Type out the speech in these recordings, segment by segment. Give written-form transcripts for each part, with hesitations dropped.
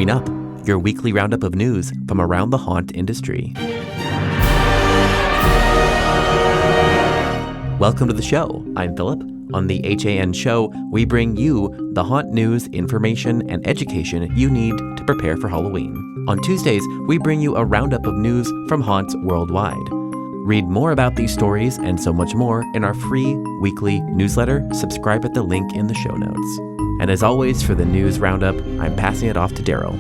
Coming up, your weekly roundup of news from around the haunt industry. Welcome to the show. I'm Philip. On the HAN show, we bring you the haunt news, information, and education you need to prepare for Halloween. On Tuesdays, we bring you a roundup of news from haunts worldwide. Read more about these stories and so much more in our free weekly newsletter. Subscribe at the link in the show notes. And as always, for the news roundup, I'm passing it off to Daryl.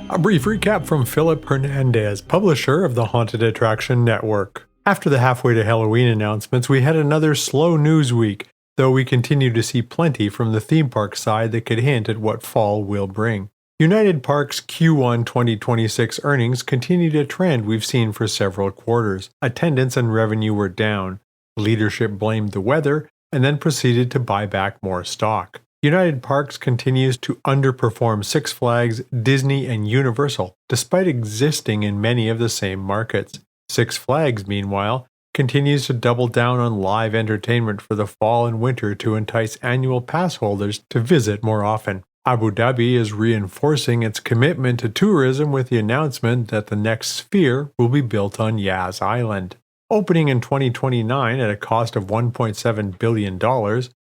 A brief recap from Philip Hernandez, publisher of the Haunted Attraction Network. After the halfway to Halloween announcements, we had another slow news week, though we continue to see plenty from the theme park side that could hint at what fall will bring. United Parks' Q1 2026 earnings continued a trend we've seen for several quarters. Attendance and revenue were down. Leadership blamed the weather and then proceeded to buy back more stock. United Parks continues to underperform Six Flags, Disney, and Universal, despite existing in many of the same markets. Six Flags, meanwhile, continues to double down on live entertainment for the fall and winter to entice annual pass holders to visit more often. Abu Dhabi is reinforcing its commitment to tourism with the announcement that the next Sphere will be built on Yas Island. Opening in 2029 at a cost of $1.7 billion,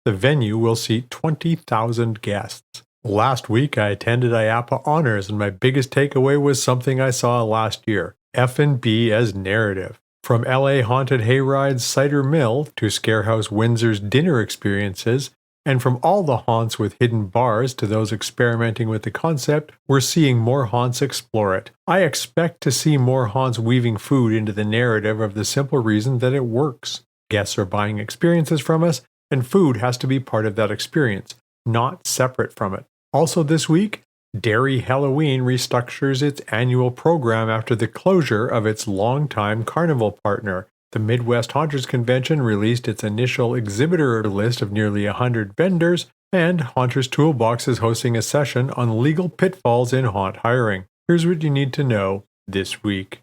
the venue will seat 20,000 guests. Last week I attended IAAPA Honors and my biggest takeaway was something I saw last year, F&B as narrative. From LA Haunted Hayride's Cider Mill to Scarehouse Windsor's dinner experiences, and from all the haunts with hidden bars to those experimenting with the concept, we're seeing more haunts explore it. I expect to see more haunts weaving food into the narrative of the simple reason that it works. Guests are buying experiences from us, and food has to be part of that experience, not separate from it. Also this week, Derry Halloween restructures its annual program after the closure of its longtime carnival partner. The Midwest Haunters Convention released its initial exhibitor list of nearly 100 vendors, and Haunters Toolbox is hosting a session on legal pitfalls in haunt hiring. Here's what you need to know this week.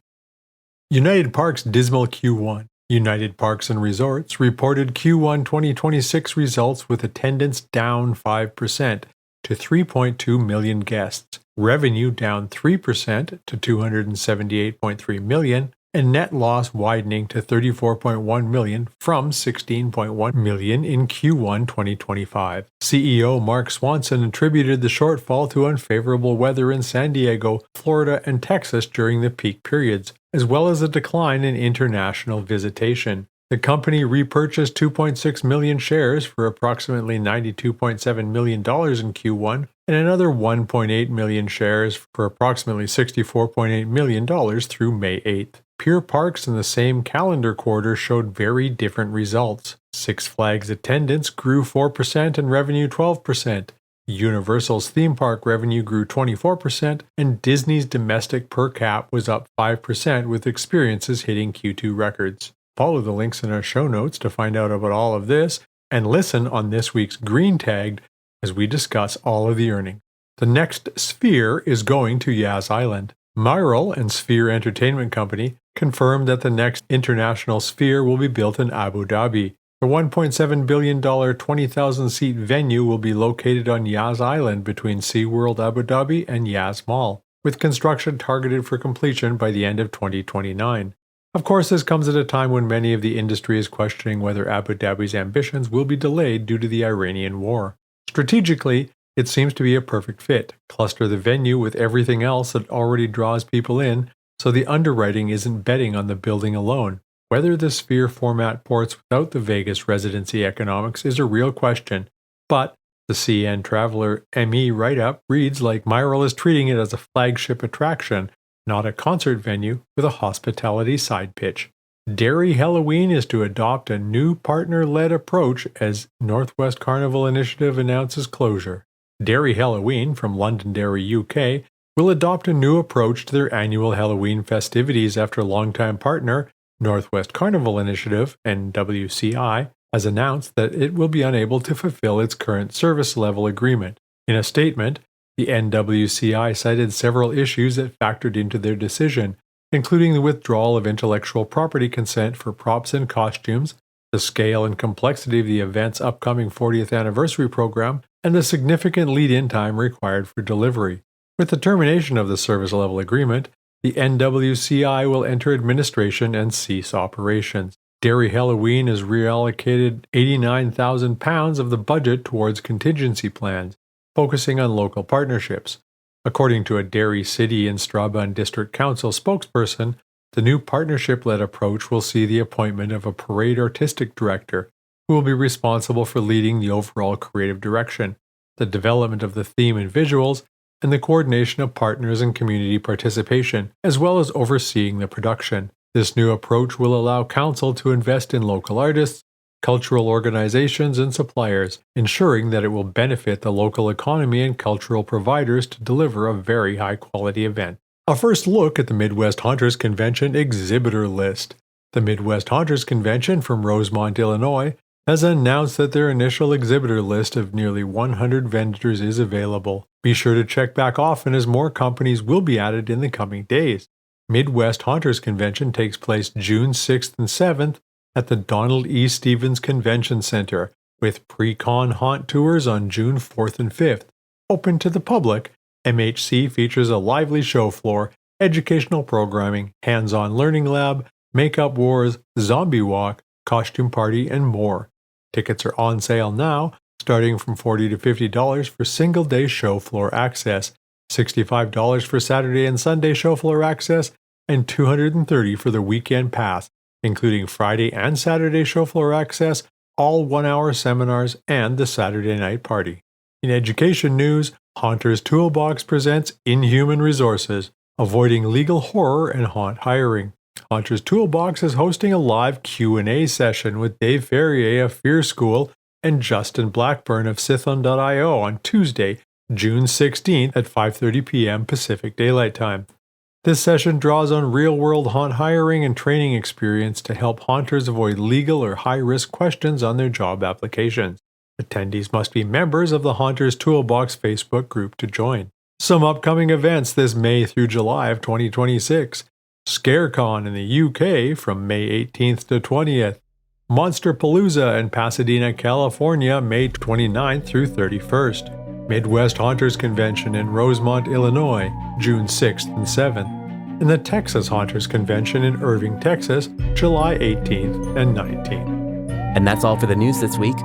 United Parks Dismal Q1. United Parks and Resorts reported Q1 2026 results with attendance down 5% to 3.2 million guests, revenue down 3% to $278.3 million, and net loss widening to $34.1 million from $16.1 million in Q1 2025. CEO Mark Swanson attributed the shortfall to unfavorable weather in San Diego, Florida, and Texas during the peak periods, as well as a decline in international visitation. The company repurchased 2.6 million shares for approximately $92.7 million in Q1 and another 1.8 million shares for approximately $64.8 million through May 8th. Peer parks in the same calendar quarter showed very different results. Six Flags attendance grew 4% and revenue 12%. Universal's theme park revenue grew 24%, and Disney's domestic per cap was up 5% with experiences hitting Q2 records. Follow the links in our show notes to find out about all of this, and listen on this week's Green Tagged as we discuss all of the earnings. The next Sphere is going to Yas Island. Myral and Sphere Entertainment Company confirmed that the next international Sphere will be built in Abu Dhabi. The $1.7 billion 20,000-seat venue will be located on Yas Island between SeaWorld Abu Dhabi and Yas Mall, with construction targeted for completion by the end of 2029. Of course, this comes at a time when many of the industry is questioning whether Abu Dhabi's ambitions will be delayed due to the Iranian war. Strategically, it seems to be a perfect fit. Cluster the venue with everything else that already draws people in, so the underwriting isn't betting on the building alone. Whether the Sphere format ports without the Vegas residency economics is a real question, but the CN Traveler ME write-up reads like Myral is treating it as a flagship attraction, not a concert venue with a hospitality side pitch. Derry Halloween is to adopt a new partner-led approach as Northwest Carnival Initiative announces closure. Derry Halloween from Londonderry, UK, will adopt a new approach to their annual Halloween festivities after longtime partner Northwest Carnival Initiative, NWCI, has announced that it will be unable to fulfill its current service level agreement. In a statement, the NWCI cited several issues that factored into their decision, including the withdrawal of intellectual property consent for props and costumes, the scale and complexity of the event's upcoming 40th anniversary program, and the significant lead-in time required for delivery. With the termination of the service level agreement, the NWCI will enter administration and cease operations. Derry Halloween has reallocated £89,000 of the budget towards contingency plans, focusing on local partnerships. According to a Derry City and Strabane District Council spokesperson, the new partnership-led approach will see the appointment of a parade artistic director, who will be responsible for leading the overall creative direction, the development of the theme and visuals, and the coordination of partners and community participation, as well as overseeing the production. This new approach will allow Council to invest in local artists, cultural organizations, and suppliers, ensuring that it will benefit the local economy and cultural providers to deliver a very high-quality event. A first look at the Midwest Hunters Convention exhibitor list. The Midwest Hunters Convention from Rosemont, Illinois, has announced that their initial exhibitor list of nearly 100 vendors is available. Be sure to check back often as more companies will be added in the coming days. Midwest Hunters Convention takes place June 6th and 7th at the Donald E. Stevens Convention Center, with pre-con haunt tours on June 4th and 5th. Open to the public, MHC features a lively show floor, educational programming, hands-on learning lab, makeup wars, zombie walk, costume party, and more. Tickets are on sale now, starting from $40 to $50 for single-day show floor access, $65 for Saturday and Sunday show floor access, and $230 for the weekend pass, including Friday and Saturday show floor access, all 1-hour seminars, and the Saturday night party. In education news, Haunters Toolbox presents Inhuman Resources, Avoiding Legal Horror and Haunt Hiring. Haunters Toolbox is hosting a live Q&A session with Dave Ferrier of Fear School and Justin Blackburn of Sithon.io on Tuesday, June 16th at 5:30 p.m. Pacific Daylight Time. This session draws on real-world haunt hiring and training experience to help haunters avoid legal or high-risk questions on their job applications. Attendees must be members of the Haunters Toolbox Facebook group to join. Some upcoming events this May through July of 2026. ScareCon in the UK from May 18th to 20th. Monsterpalooza in Pasadena, California, May 29th through 31st. Midwest Haunters Convention in Rosemont, Illinois, June 6th and 7th. And the Texas Haunters Convention in Irving, Texas, July 18th and 19th. And that's all for the news this week.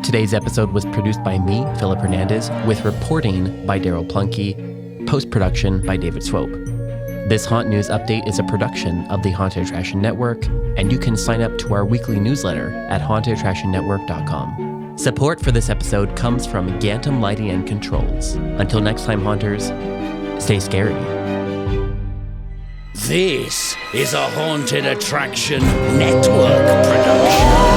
Today's episode was produced by me, Philip Hernandez, with reporting by Daryl Plunkey, post-production by David Swope. This Haunt News Update is a production of the Haunted Attraction Network, and you can sign up to our weekly newsletter at hauntedattractionnetwork.com. Support for this episode comes from Gantom Lighting and Controls. Until next time, Haunters, stay scary. This is a Haunted Attraction Network production.